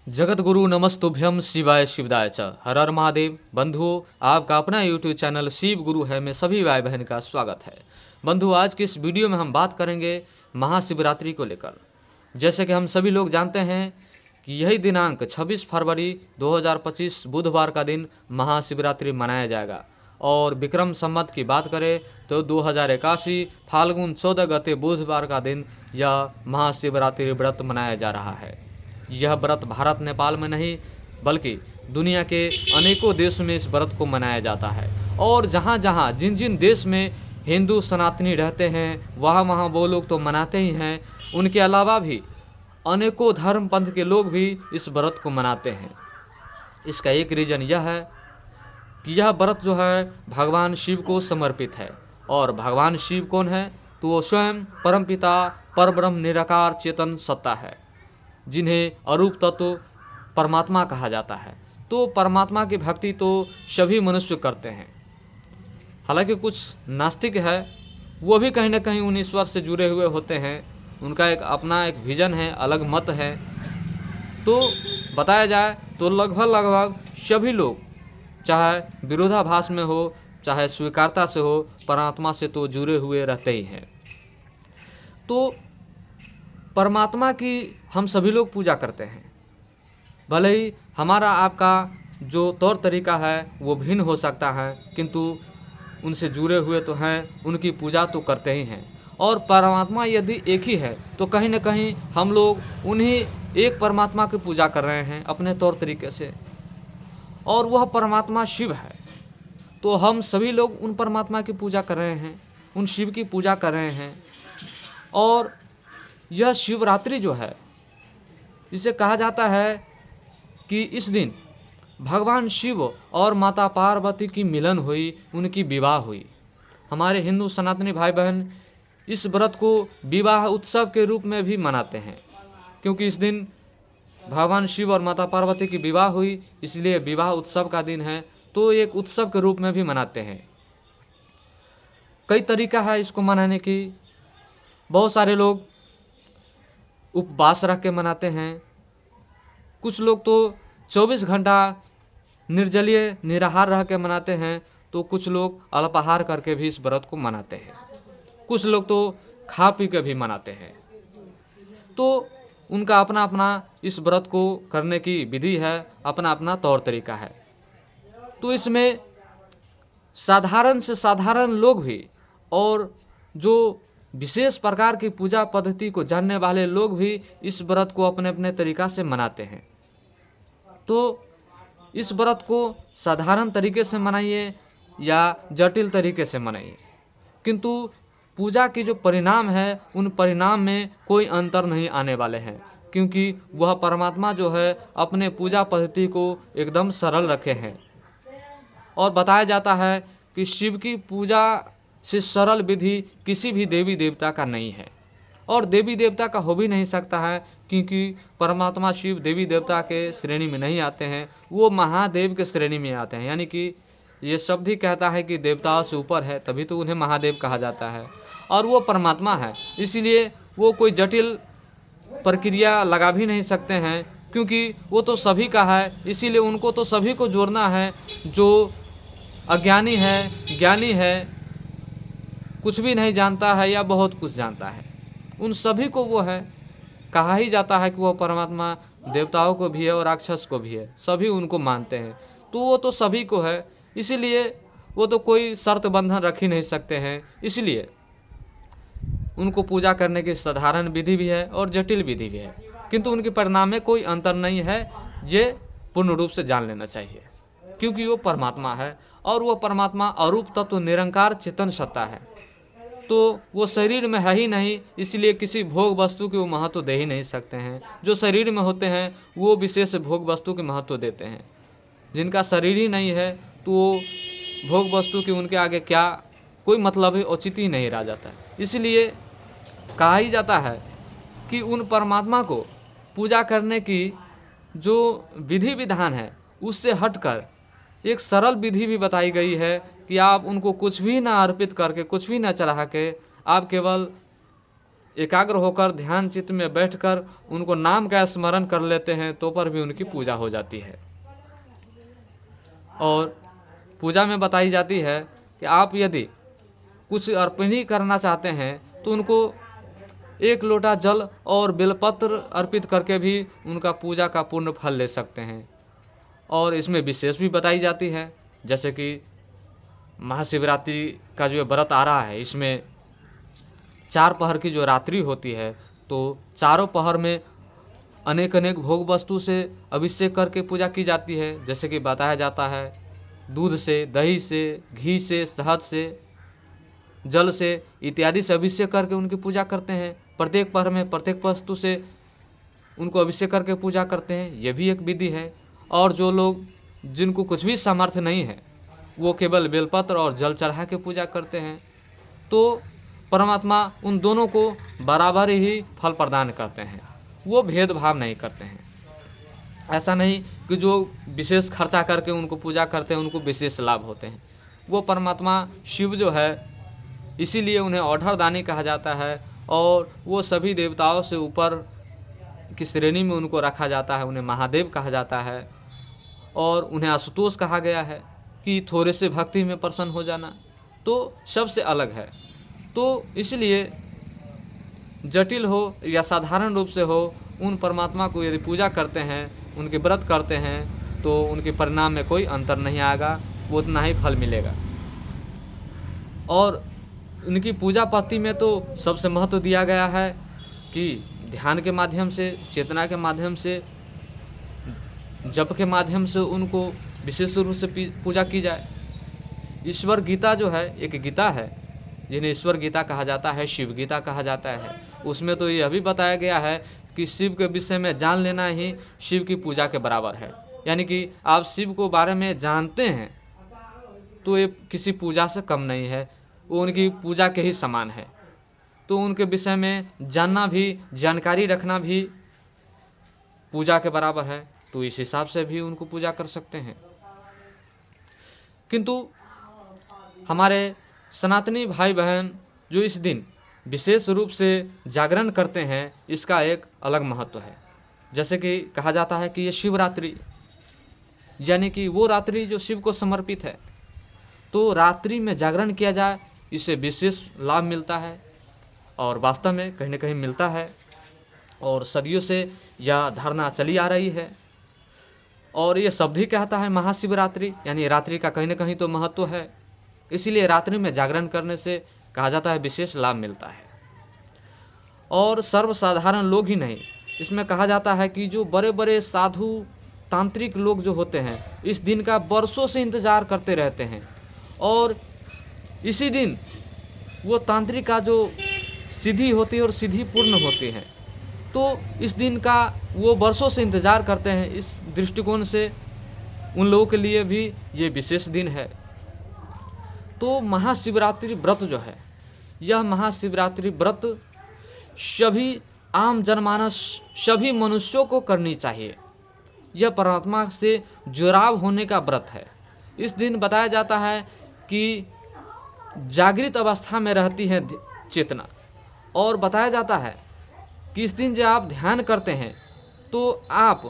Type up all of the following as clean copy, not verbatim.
जगत गुरु नमस्तुभ्यम शिवाय शिवदाय च। हर हर महादेव। बंधुओं, आपका अपना यूट्यूब चैनल शिव गुरु है में सभी भाई बहन का स्वागत है। बंधु, आज की इस वीडियो में हम बात करेंगे महाशिवरात्रि को लेकर। जैसे कि हम सभी लोग जानते हैं कि यही दिनांक 26 फरवरी 2025 बुधवार का दिन महाशिवरात्रि मनाया जाएगा। और विक्रम संवत की बात करें तो 2081 फाल्गुन 14 गते बुधवार का दिन यह महाशिवरात्रि व्रत मनाया जा रहा है। यह व्रत भारत नेपाल में नहीं बल्कि दुनिया के अनेकों देशों में इस व्रत को मनाया जाता है। और जहाँ जहाँ जिन जिन देश में हिंदू सनातनी रहते हैं वहाँ वो लोग तो मनाते ही हैं। उनके अलावा भी अनेकों धर्म पंथ के लोग भी इस व्रत को मनाते हैं। इसका एक रीज़न यह है कि यह व्रत जो है भगवान शिव को समर्पित है। और भगवान शिव कौन है? तो वो स्वयं परमपिता परब्रह्म निराकार चेतन सत्ता है, जिन्हें अरूप तत्व परमात्मा कहा जाता है। तो परमात्मा की भक्ति तो सभी मनुष्य करते हैं। हालांकि कुछ नास्तिक है, वो भी कहीं ना कहीं उन ईश्वर से जुड़े हुए होते हैं। उनका एक अपना एक विजन है, अलग मत है। तो बताया जाए तो लगभग सभी लोग, चाहे विरोधाभास में हो चाहे स्वीकारता से हो, परमात्मा से तो जुड़े हुए रहते ही हैं। तो परमात्मा की हम सभी लोग पूजा करते हैं। भले ही हमारा आपका जो तौर तरीका है वो भिन्न हो सकता है, किंतु उनसे जुड़े हुए तो हैं, उनकी पूजा तो करते ही हैं। और परमात्मा यदि एक ही है तो कहीं ना कहीं हम लोग उन्हीं एक परमात्मा की पूजा कर रहे हैं अपने तौर तरीके से, और वह परमात्मा शिव है। तो हम सभी लोग उन परमात्मा की पूजा कर रहे हैं, उन शिव की पूजा कर रहे हैं। और यह शिवरात्रि जो है, इसे कहा जाता है कि इस दिन भगवान शिव और माता पार्वती की मिलन हुई, उनकी विवाह हुई। हमारे हिंदू सनातनी भाई बहन इस व्रत को विवाह उत्सव के रूप में भी मनाते हैं, क्योंकि इस दिन भगवान शिव और माता पार्वती की विवाह हुई, इसलिए विवाह उत्सव का दिन है। तो एक उत्सव के रूप में भी मनाते हैं। कई तरीका है इसको मनाने की। बहुत सारे लोग उपवास रख के मनाते हैं, कुछ लोग तो 24 घंटा निर्जलीय निराहार रह के मनाते हैं, तो कुछ लोग अल्पाहार करके भी इस व्रत को मनाते हैं, कुछ लोग तो खा पी के भी मनाते हैं। तो उनका अपना अपना इस व्रत को करने की विधि है, अपना अपना तौर तरीका है। तो इसमें साधारण से साधारण लोग भी और जो विशेष प्रकार की पूजा पद्धति को जानने वाले लोग भी इस व्रत को अपने अपने तरीका से मनाते हैं। तो इस व्रत को साधारण तरीके से मनाइए या जटिल तरीके से मनाइए, किंतु पूजा के जो परिणाम है उन परिणाम में कोई अंतर नहीं आने वाले हैं, क्योंकि वह परमात्मा जो है अपने पूजा पद्धति को एकदम सरल रखे हैं। और बताया जाता है कि शिव की पूजा से सरल विधि किसी भी देवी देवता का नहीं है, और देवी देवता का हो भी नहीं सकता है, क्योंकि परमात्मा शिव देवी देवता के श्रेणी में नहीं आते हैं, वो महादेव के श्रेणी में आते हैं। यानी कि ये शब्द ही कहता है कि देवताओं से ऊपर है, तभी तो उन्हें महादेव कहा जाता है। और वो परमात्मा है, इसीलिए वो कोई जटिल प्रक्रिया लगा भी नहीं सकते हैं, क्योंकि वो तो सभी का है। इसीलिए उनको तो सभी को जोड़ना है। जो अज्ञानी है, ज्ञानी है, कुछ भी नहीं जानता है या बहुत कुछ जानता है, उन सभी को वो है। कहा ही जाता है कि वो परमात्मा देवताओं को भी है और राक्षस को भी है, सभी उनको मानते हैं। तो वो तो सभी को है, इसीलिए वो तो कोई शर्त बंधन रख ही नहीं सकते हैं। इसलिए उनको पूजा करने की साधारण विधि भी है और जटिल विधि भी है, किंतु उनके परिणाम में कोई अंतर नहीं है। ये पूर्ण रूप से जान लेना चाहिए, क्योंकि वो परमात्मा है और वो परमात्मा अरूप तत्व निरंकार चेतन सत्ता है। तो वो शरीर में है ही नहीं, इसलिए किसी भोग वस्तु के वो महत्व दे ही नहीं सकते हैं। जो शरीर में होते हैं वो विशेष भोग वस्तु के महत्व देते हैं। जिनका शरीर ही नहीं है तो वो भोग वस्तु के उनके आगे क्या कोई मतलब ही औचित्य ही नहीं रह जाता है। इसलिए कहा ही जाता है कि उन परमात्मा को पूजा करने की जो विधि विधान है उससे हटकर एक सरल विधि भी बताई गई है कि आप उनको कुछ भी ना अर्पित करके, कुछ भी ना चढ़ा के, आप केवल एकाग्र होकर ध्यान चित्त में बैठकर उनको नाम का स्मरण कर लेते हैं तो पर भी उनकी पूजा हो जाती है। और पूजा में बताई जाती है कि आप यदि कुछ अर्पणी करना चाहते हैं तो उनको 1 लोटा जल और बेलपत्र अर्पित करके भी उनका पूजा का पूर्ण फल ले सकते हैं। और इसमें विशेष भी बताई जाती है, जैसे कि महाशिवरात्रि का जो व्रत आ रहा है, इसमें 4 पहर की जो रात्रि होती है तो चारों पहर में अनेक अनेक भोग वस्तु से अभिषेक करके पूजा की जाती है। जैसे कि बताया जाता है दूध से, दही से, घी से, शहद से, जल से इत्यादि से अभिषेक करके उनकी पूजा करते हैं। प्रत्येक पहर में प्रत्येक वस्तु से उनको अभिषेक करके पूजा करते हैं, यह भी एक विधि है। और जो लोग जिनको कुछ भी सामर्थ्य नहीं है वो केवल बेलपत्र और जल चढ़ा के पूजा करते हैं, तो परमात्मा उन दोनों को बराबर ही फल प्रदान करते हैं, वो भेदभाव नहीं करते हैं। ऐसा नहीं कि जो विशेष खर्चा करके उनको पूजा करते हैं उनको विशेष लाभ होते हैं। वो परमात्मा शिव जो है इसीलिए उन्हें औढ़रदानी कहा जाता है और वो सभी देवताओं से ऊपर की श्रेणी में उनको रखा जाता है। उन्हें महादेव कहा जाता है और उन्हें आशुतोष कहा गया है कि थोड़े से भक्ति में प्रसन्न हो जाना तो सबसे अलग है। तो इसलिए जटिल हो या साधारण रूप से हो, उन परमात्मा को यदि पूजा करते हैं, उनके व्रत करते हैं तो उनके परिणाम में कोई अंतर नहीं आएगा, वो उतना ही फल मिलेगा। और उनकी पूजा पद्धति में तो सबसे महत्व दिया गया है कि ध्यान के माध्यम से, चेतना के माध्यम से, जप के माध्यम से उनको विशेष रूप से पूजा की जाए। ईश्वर गीता जो है एक गीता है जिन्हें ईश्वर गीता कहा जाता है, शिव गीता कहा जाता है। उसमें तो यह भी बताया गया है कि शिव के विषय में जान लेना ही शिव की पूजा के बराबर है। यानी कि आप शिव को बारे में जानते हैं तो ये किसी पूजा से कम नहीं है, वो उनकी पूजा के ही समान है। तो उनके विषय में जानना भी, जानकारी रखना भी पूजा के बराबर है, तो इस हिसाब से भी उनको पूजा कर सकते हैं। किंतु हमारे सनातनी भाई बहन जो इस दिन विशेष रूप से जागरण करते हैं, इसका एक अलग महत्व है। जैसे कि कहा जाता है कि ये शिवरात्रि यानी कि वो रात्रि जो शिव को समर्पित है, तो रात्रि में जागरण किया जाए, इससे विशेष लाभ मिलता है और वास्तव में कहीं न कहीं मिलता है। और सदियों से यह धारणा चली आ रही है और ये शब्द ही कहता है महाशिवरात्रि, यानी रात्रि का कहीं न कहीं तो महत्व है। इसीलिए रात्रि में जागरण करने से कहा जाता है विशेष लाभ मिलता है। और सर्वसाधारण लोग ही नहीं, इसमें कहा जाता है कि जो बड़े बड़े साधु तांत्रिक लोग जो होते हैं इस दिन का वर्षों से इंतज़ार करते रहते हैं और इसी दिन वो तांत्रिक का जो सिद्धि होती है और सिद्धि पूर्ण होती है, तो इस दिन का वो वर्षों से इंतज़ार करते हैं। इस दृष्टिकोण से उन लोगों के लिए भी ये विशेष दिन है। तो महाशिवरात्रि व्रत जो है, यह महाशिवरात्रि व्रत सभी आम जनमानस, सभी मनुष्यों को करनी चाहिए। यह परमात्मा से जुड़ाव होने का व्रत है। इस दिन बताया जाता है कि जागृत अवस्था में रहती है चेतना, और बताया जाता है कि इस दिन जब आप ध्यान करते हैं तो आप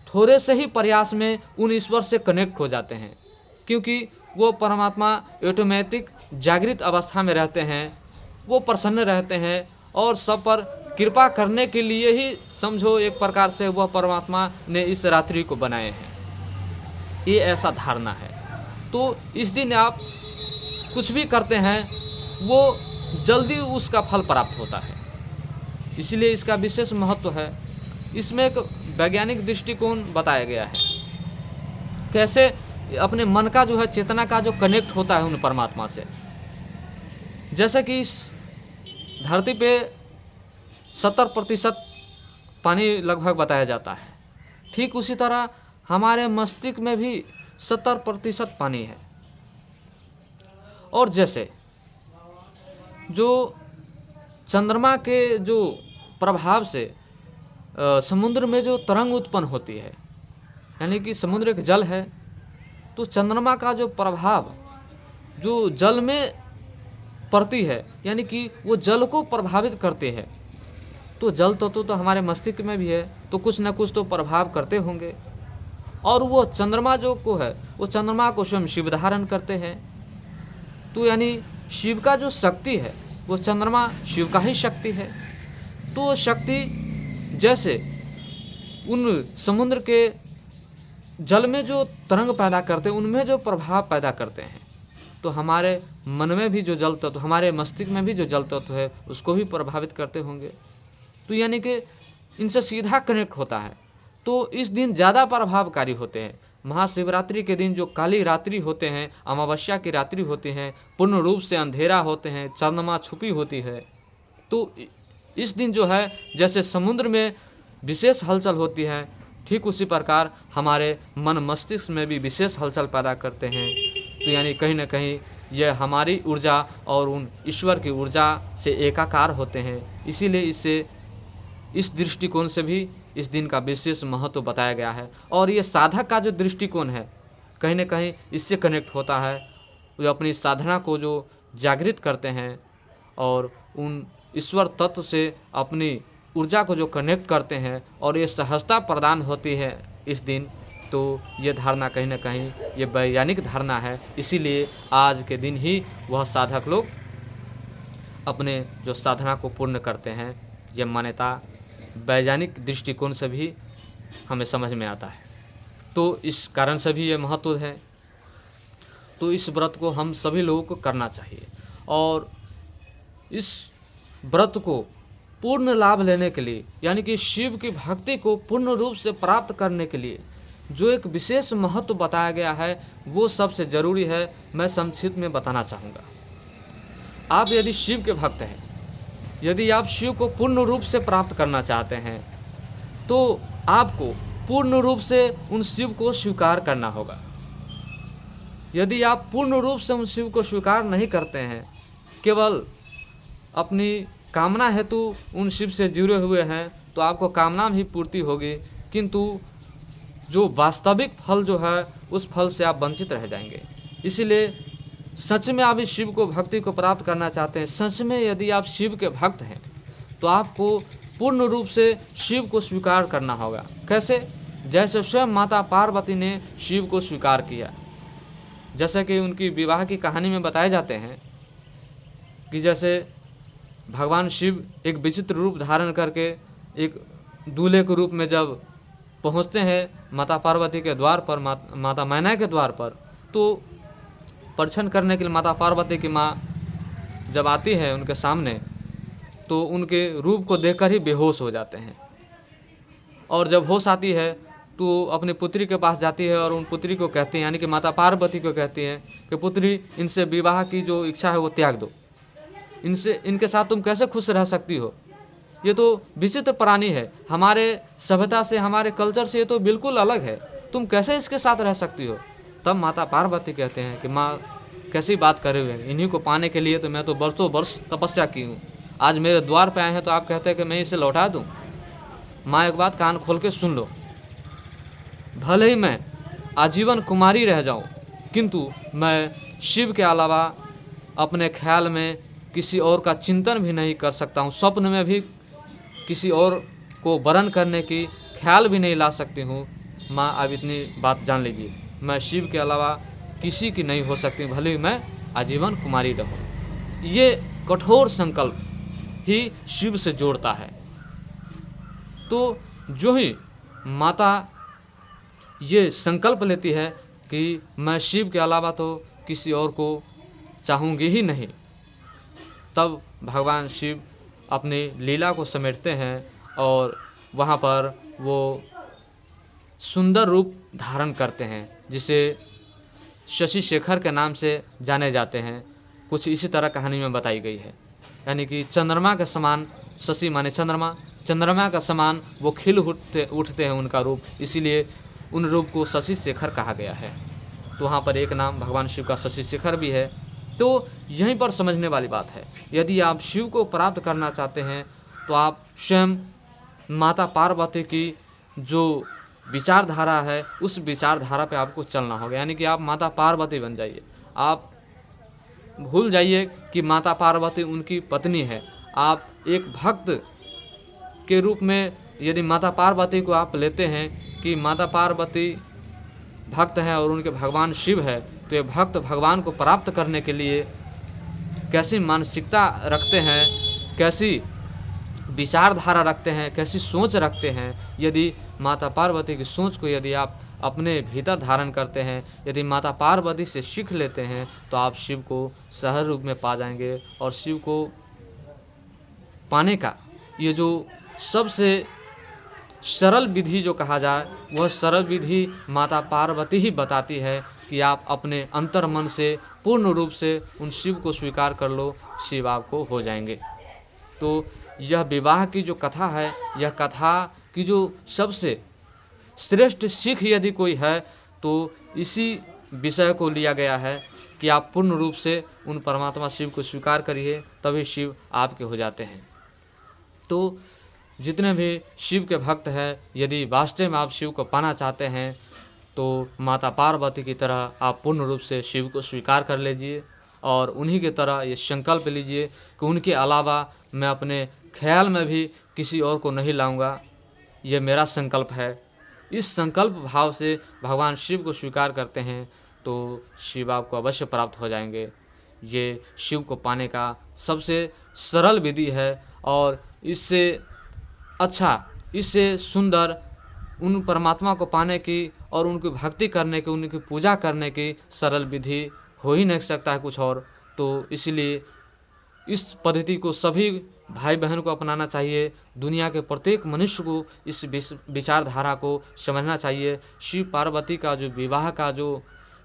थोड़े से ही प्रयास में उन ईश्वर से कनेक्ट हो जाते हैं, क्योंकि वो परमात्मा ऑटोमेटिक जागृत अवस्था में रहते हैं, वो प्रसन्न रहते हैं और सब पर कृपा करने के लिए ही समझो एक प्रकार से वह परमात्मा ने इस रात्रि को बनाए हैं। ये ऐसा धारणा है। तो इस दिन आप कुछ भी करते हैं वो जल्दी उसका फल प्राप्त होता है, इसलिए इसका विशेष महत्व है। इसमें एक वैज्ञानिक दृष्टिकोण बताया गया है, कैसे अपने मन का जो है, चेतना का जो कनेक्ट होता है उन परमात्मा से। जैसे कि इस धरती पे 70% पानी लगभग बताया जाता है, ठीक उसी तरह हमारे मस्तिष्क में भी 70% पानी है। और जैसे जो चंद्रमा के जो प्रभाव से समुद्र में जो तरंग उत्पन्न होती है, यानी कि समुद्र एक जल है, तो चंद्रमा का जो प्रभाव जो जल में पड़ती है, यानी कि वो जल को प्रभावित करते हैं, तो जल तत्व तो हमारे मस्तिष्क में भी है, तो कुछ न कुछ तो प्रभाव करते होंगे। और वो चंद्रमा जो को है, वो चंद्रमा को स्वयं शिव धारण करते हैं। तो यानी शिव का जो शक्ति है, वो चंद्रमा शिव का ही शक्ति है। तो शक्ति जैसे उन समुद्र के जल में जो तरंग पैदा करते हैं, उनमें जो प्रभाव पैदा करते हैं, तो हमारे मन में भी जो जल तत्व, हमारे मस्तिष्क में भी जो जल तत्व है, उसको भी प्रभावित करते होंगे। तो यानी कि इनसे सीधा कनेक्ट होता है। तो इस दिन ज़्यादा प्रभावकारी होते हैं। महाशिवरात्रि के दिन जो काली रात्रि होते हैं, अमावस्या की रात्रि होती हैं, पूर्ण रूप से अंधेरा होते हैं, चंद्रमा छुपी होती है। तो इस दिन जो है, जैसे समुद्र में विशेष हलचल होती है, ठीक उसी प्रकार हमारे मन मस्तिष्क में भी विशेष हलचल पैदा करते हैं। तो यानी कहीं ना कहीं यह हमारी ऊर्जा और उन ईश्वर की ऊर्जा से एकाकार होते हैं। इसीलिए इससे इस दृष्टिकोण से भी इस दिन का विशेष महत्व बताया गया है। और ये साधक का जो दृष्टिकोण है, कहीं ना कहीं इससे कनेक्ट होता है। वो अपनी साधना को जो जागृत करते हैं और उन ईश्वर तत्व से अपनी ऊर्जा को जो कनेक्ट करते हैं, और ये सहजता प्रदान होती है इस दिन। तो ये धारणा कहीं ना कहीं ये वैज्ञानिक धारणा है। इसीलिए आज के दिन ही वह साधक लोग अपने जो साधना को पूर्ण करते हैं। ये मान्यता वैज्ञानिक दृष्टिकोण से भी हमें समझ में आता है। तो इस कारण से भी ये महत्व है। तो इस व्रत को हम सभी लोगों को करना चाहिए, और इस व्रत को पूर्ण लाभ लेने के लिए, यानी कि शिव की भक्ति को पूर्ण रूप से प्राप्त करने के लिए जो एक विशेष महत्व बताया गया है, वो सबसे ज़रूरी है। मैं संक्षिप्त में बताना चाहूँगा। आप यदि शिव के भक्त हैं, यदि आप शिव को पूर्ण रूप से प्राप्त करना चाहते हैं, तो आपको पूर्ण रूप से उन शिव को स्वीकार करना होगा। यदि आप पूर्ण रूप से उन शिव को स्वीकार नहीं करते हैं, केवल अपनी कामना हेतु उन शिव से जुड़े हुए हैं, तो आपको कामना भी पूर्ति होगी, किंतु जो वास्तविक फल जो है, उस फल से आप वंचित रह जाएंगे। इसीलिए सच में आप इस शिव को भक्ति को प्राप्त करना चाहते हैं, सच में यदि आप शिव के भक्त हैं, तो आपको पूर्ण रूप से शिव को स्वीकार करना होगा। कैसे? जैसे स्वयं माता पार्वती ने शिव को स्वीकार किया। जैसे कि उनकी विवाह की कहानी में बताए जाते हैं कि जैसे भगवान शिव एक विचित्र रूप धारण करके एक दूल्हे के रूप में जब पहुंचते हैं माता पार्वती के द्वार पर, माता मैना के द्वार पर, तो परीक्षण करने के लिए माता पार्वती की माँ जब आती है उनके सामने, तो उनके रूप को देखकर ही बेहोश हो जाते हैं। और जब होश आती है तो अपनी पुत्री के पास जाती है और उन पुत्री को कहती है, यानी कि माता पार्वती को कहती हैं कि पुत्री, इनसे विवाह की जो इच्छा है वो त्याग दो, इनके साथ तुम कैसे खुश रह सकती हो? ये तो विचित्र प्राणी है, हमारे सभ्यता से, हमारे कल्चर से ये तो बिल्कुल अलग है, तुम कैसे इसके साथ रह सकती हो? तब माता पार्वती कहते हैं कि माँ कैसी बात कर रहे हो, इन्हीं को पाने के लिए तो मैं तो बरसों वर्ष तपस्या की हूँ, आज मेरे द्वार पे आए हैं तो आप कहते हैं कि मैं इसे लौटा दूँ? माँ एक बात कान खोल के सुन लो, भले ही मैं आजीवन कुमारी रह जाऊँ, किंतु मैं शिव के अलावा अपने ख्याल में किसी और का चिंतन भी नहीं कर सकता हूँ, स्वप्न में भी किसी और को वरण करने की ख्याल भी नहीं ला सकती हूँ। माँ अब इतनी बात जान लीजिए, मैं शिव के अलावा किसी की नहीं हो सकती, भले ही मैं आजीवन कुमारी रहूँ। ये कठोर संकल्प ही शिव से जोड़ता है। तो जो ही माता ये संकल्प लेती है कि मैं शिव के अलावा तो किसी और को चाहूँगी ही नहीं, तब भगवान शिव अपनी लीला को समेटते हैं और वहाँ पर वो सुंदर रूप धारण करते हैं, जिसे शशि शेखर के नाम से जाने जाते हैं। कुछ इसी तरह कहानी में बताई गई है, यानी कि चंद्रमा के समान, शशि माने चंद्रमा, चंद्रमा का समान वो खिल उठते हैं उनका रूप, इसीलिए उन रूप को शशि शेखर कहा गया है। तो वहाँ पर एक नाम भगवान शिव का शशि शेखर भी है। तो यहीं पर समझने वाली बात है, यदि आप शिव को प्राप्त करना चाहते हैं तो आप स्वयं माता पार्वती की जो विचारधारा है, उस विचारधारा पे आपको चलना होगा, यानी कि आप माता पार्वती बन जाइए। आप भूल जाइए कि माता पार्वती उनकी पत्नी है, आप एक भक्त के रूप में यदि माता पार्वती को आप लेते हैं कि माता पार्वती भक्त हैं और उनके भगवान शिव है, तो ये भक्त भगवान को प्राप्त करने के लिए कैसी मानसिकता रखते हैं, कैसी विचारधारा रखते हैं, कैसी सोच रखते हैं। यदि माता पार्वती की सोच को यदि आप अपने भीतर धारण करते हैं, यदि माता पार्वती से सीख लेते हैं, तो आप शिव को सहज रूप में पा जाएंगे। और शिव को पाने का ये जो सबसे सरल विधि जो कहा जाए, वह सरल विधि माता पार्वती ही बताती है कि आप अपने अंतर मन से पूर्ण रूप से उन शिव को स्वीकार कर लो, शिव आपको हो जाएंगे। तो यह विवाह की जो कथा है, यह कथा की जो सबसे श्रेष्ठ सीख यदि कोई है तो इसी विषय को लिया गया है कि आप पूर्ण रूप से उन परमात्मा शिव को स्वीकार करिए, तभी शिव आपके हो जाते हैं। तो जितने भी शिव के भक्त हैं, यदि वास्तव में आप शिव को पाना चाहते हैं तो माता पार्वती की तरह आप पूर्ण रूप से शिव को स्वीकार कर लीजिए और उन्हीं की तरह ये संकल्प लीजिए कि उनके अलावा मैं अपने ख्याल में भी किसी और को नहीं लाऊंगा। ये मेरा संकल्प है। इस संकल्प भाव से भगवान शिव को स्वीकार करते हैं तो शिव आपको अवश्य प्राप्त हो जाएंगे। ये शिव को पाने का सबसे सरल विधि है और इससे अच्छा, इससे सुंदर उन परमात्मा को पाने की और उनकी भक्ति करने की, उनकी पूजा करने की सरल विधि हो ही नहीं सकता है कुछ और। तो इसलिए इस पद्धति को सभी भाई बहन को अपनाना चाहिए। दुनिया के प्रत्येक मनुष्य को इस विचारधारा को समझना चाहिए। शिव पार्वती का जो विवाह का जो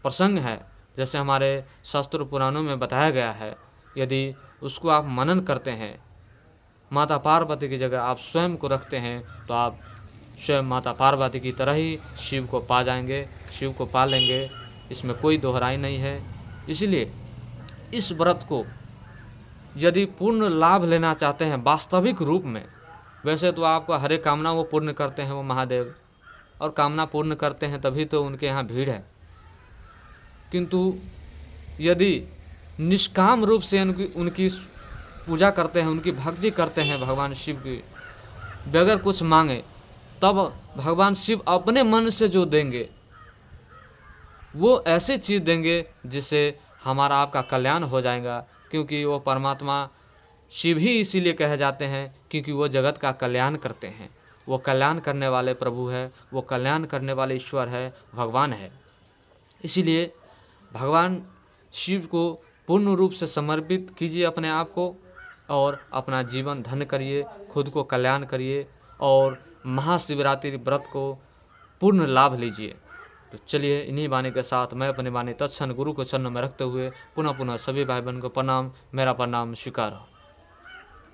प्रसंग है, जैसे हमारे शास्त्र पुराणों में बताया गया है, यदि उसको आप मनन करते हैं, माता पार्वती की जगह आप स्वयं को रखते हैं, तो आप स्वयं माता पार्वती की तरह ही शिव को पा जाएंगे, शिव को पा लेंगे। इसमें कोई दोहराई नहीं है। इसलिए इस व्रत को यदि पूर्ण लाभ लेना चाहते हैं वास्तविक रूप में, वैसे तो आपका हर एक कामना वो पूर्ण करते हैं वो महादेव, और कामना पूर्ण करते हैं तभी तो उनके यहाँ भीड़ है। किंतु यदि निष्काम रूप से उनकी पूजा करते हैं, उनकी भक्ति करते हैं भगवान शिव की, बगैर कुछ मांगे, तब भगवान शिव अपने मन से जो देंगे वो ऐसी चीज़ देंगे जिससे हमारा आपका कल्याण हो जाएगा। क्योंकि वो परमात्मा शिव ही इसीलिए कहे जाते हैं क्योंकि वो जगत का कल्याण करते हैं। वो कल्याण करने वाले प्रभु है, वो कल्याण करने वाले ईश्वर है, भगवान है। इसीलिए भगवान शिव को पूर्ण रूप से समर्पित कीजिए अपने आप को और अपना जीवन धन्य करिए, खुद को कल्याण करिए और महाशिवरात्रि व्रत को पूर्ण लाभ लीजिए। तो चलिए इन्हीं वाणी के साथ मैं अपने वाणी तत्क्षण गुरु को चरणों में रखते हुए पुनः पुनः सभी भाई बहन को प्रणाम, मेरा प्रणाम स्वीकार हो।